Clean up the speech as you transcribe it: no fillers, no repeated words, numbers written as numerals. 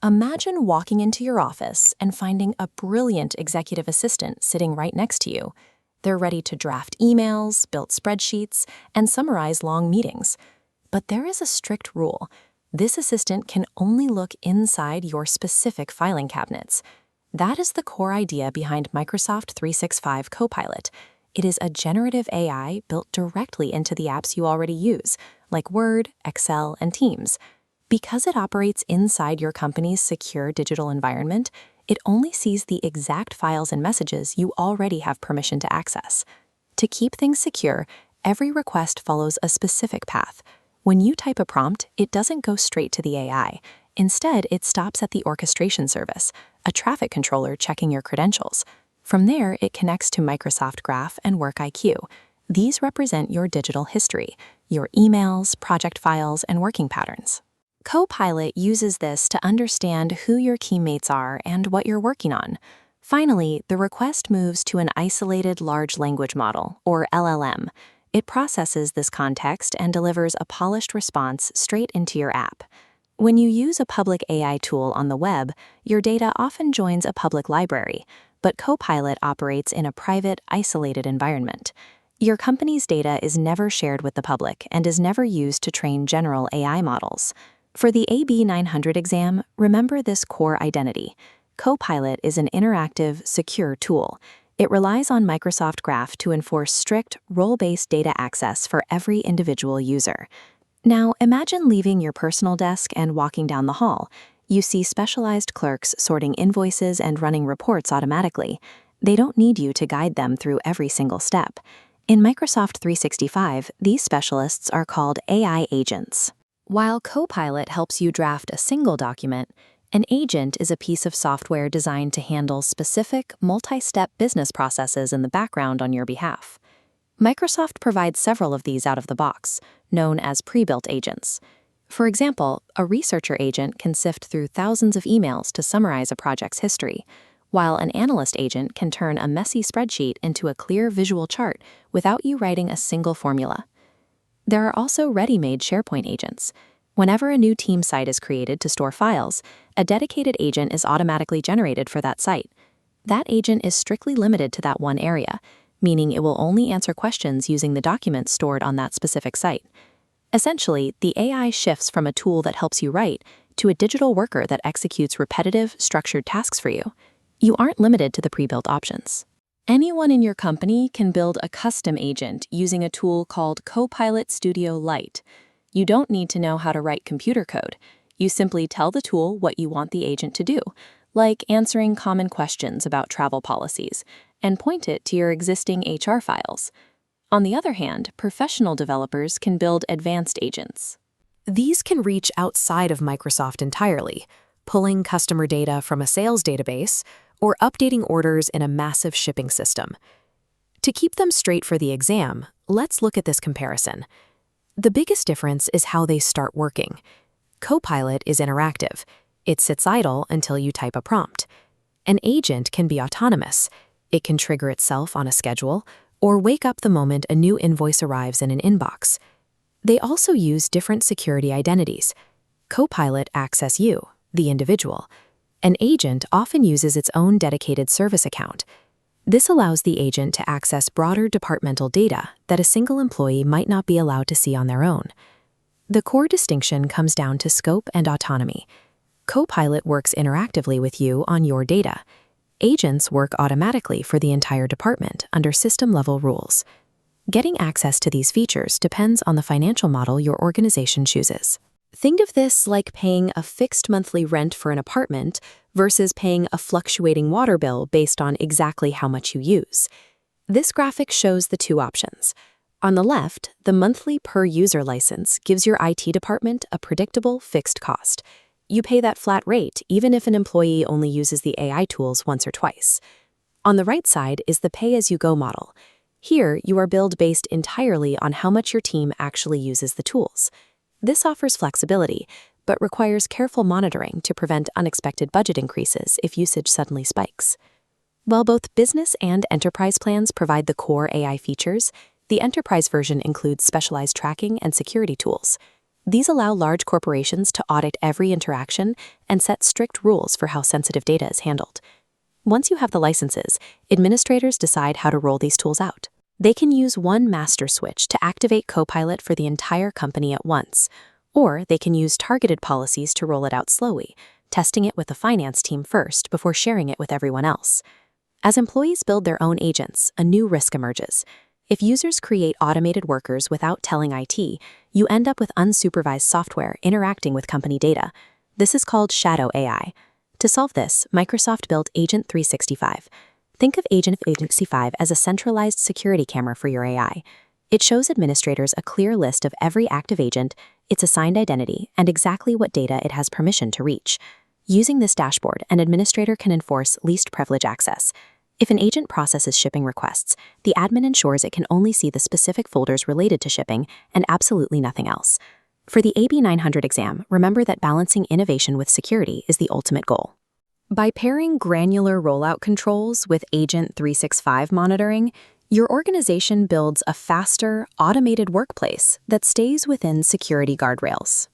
Imagine walking into your office and finding a brilliant executive assistant sitting right next to you. They're ready to draft emails, build spreadsheets, and summarize long meetings. But there is a strict rule. This assistant can only look inside your specific filing cabinets. That is the core idea behind Microsoft 365 Copilot. It is a generative AI built directly into the apps you already use, like Word, Excel, and Teams. Because it operates inside your company's secure digital environment, it only sees the exact files and messages you already have permission to access. To keep things secure, every request follows a specific path. When you type a prompt, it doesn't go straight to the AI. Instead, it stops at the orchestration service, a traffic controller checking your credentials. From there, it connects to Microsoft Graph and WorkIQ. These represent your digital history, your emails, project files, and working patterns. Copilot uses this to understand who your teammates are and what you're working on. Finally, the request moves to an isolated large language model, or LLM. It processes this context and delivers a polished response straight into your app. When you use a public AI tool on the web, your data often joins a public library, but Copilot operates in a private, isolated environment. Your company's data is never shared with the public and is never used to train general AI models. For the AB 900 exam, remember this core identity. Copilot is an interactive, secure tool. It relies on Microsoft Graph to enforce strict, role-based data access for every individual user. Now, imagine leaving your personal desk and walking down the hall. You see specialized clerks sorting invoices and running reports automatically. They don't need you to guide them through every single step. In Microsoft 365, these specialists are called AI agents. While Copilot helps you draft a single document, an agent is a piece of software designed to handle specific, multi-step business processes in the background on your behalf. Microsoft provides several of these out of the box, known as pre-built agents. For example, a researcher agent can sift through thousands of emails to summarize a project's history, while an analyst agent can turn a messy spreadsheet into a clear visual chart without you writing a single formula. There are also ready-made SharePoint agents. Whenever a new team site is created to store files, a dedicated agent is automatically generated for that site. That agent is strictly limited to that one area, meaning it will only answer questions using the documents stored on that specific site. Essentially, the AI shifts from a tool that helps you write to a digital worker that executes repetitive, structured tasks for you. You aren't limited to the pre-built options. Anyone in your company can build a custom agent using a tool called Copilot Studio Lite. You don't need to know how to write computer code. You simply tell the tool what you want the agent to do, like answering common questions about travel policies, and point it to your existing HR files. On the other hand, professional developers can build advanced agents. These can reach outside of Microsoft entirely, pulling customer data from a sales database or updating orders in a massive shipping system. To keep them straight for the exam, let's look at this comparison. The biggest difference is how they start working. Copilot is interactive. It sits idle until you type a prompt. An agent can be autonomous. It can trigger itself on a schedule or wake up the moment a new invoice arrives in an inbox. They also use different security identities. Copilot acts as you, the individual. An agent often uses its own dedicated service account. This allows the agent to access broader departmental data that a single employee might not be allowed to see on their own. The core distinction comes down to scope and autonomy. Copilot works interactively with you on your data. Agents work automatically for the entire department under system-level rules. Getting access to these features depends on the financial model your organization chooses. Think of this like paying a fixed monthly rent for an apartment versus paying a fluctuating water bill based on exactly how much you use. This graphic shows the two options. On the left, the monthly per-user license gives your IT department a predictable fixed cost. You pay that flat rate even if an employee only uses the AI tools once or twice. On the right side is the pay-as-you-go model. Here, you are billed based entirely on how much your team actually uses the tools. This offers flexibility, but requires careful monitoring to prevent unexpected budget increases if usage suddenly spikes. While both business and enterprise plans provide the core AI features, the enterprise version includes specialized tracking and security tools. These allow large corporations to audit every interaction and set strict rules for how sensitive data is handled. Once you have the licenses, administrators decide how to roll these tools out. They can use one master switch to activate Copilot for the entire company at once, or they can use targeted policies to roll it out slowly, testing it with the finance team first before sharing it with everyone else. As employees build their own agents, a new risk emerges. If users create automated workers without telling IT, you end up with unsupervised software interacting with company data. This is called shadow AI. To solve this, Microsoft built Agent 365. Think of Agent 365 as a centralized security camera for your AI. It shows administrators a clear list of every active agent, its assigned identity, and exactly what data it has permission to reach. Using this dashboard, an administrator can enforce least privilege access. If an agent processes shipping requests, the admin ensures it can only see the specific folders related to shipping and absolutely nothing else. For the AB 900 exam, remember that balancing innovation with security is the ultimate goal. By pairing granular rollout controls with Agent 365 monitoring, your organization builds a faster, automated workplace that stays within security guardrails.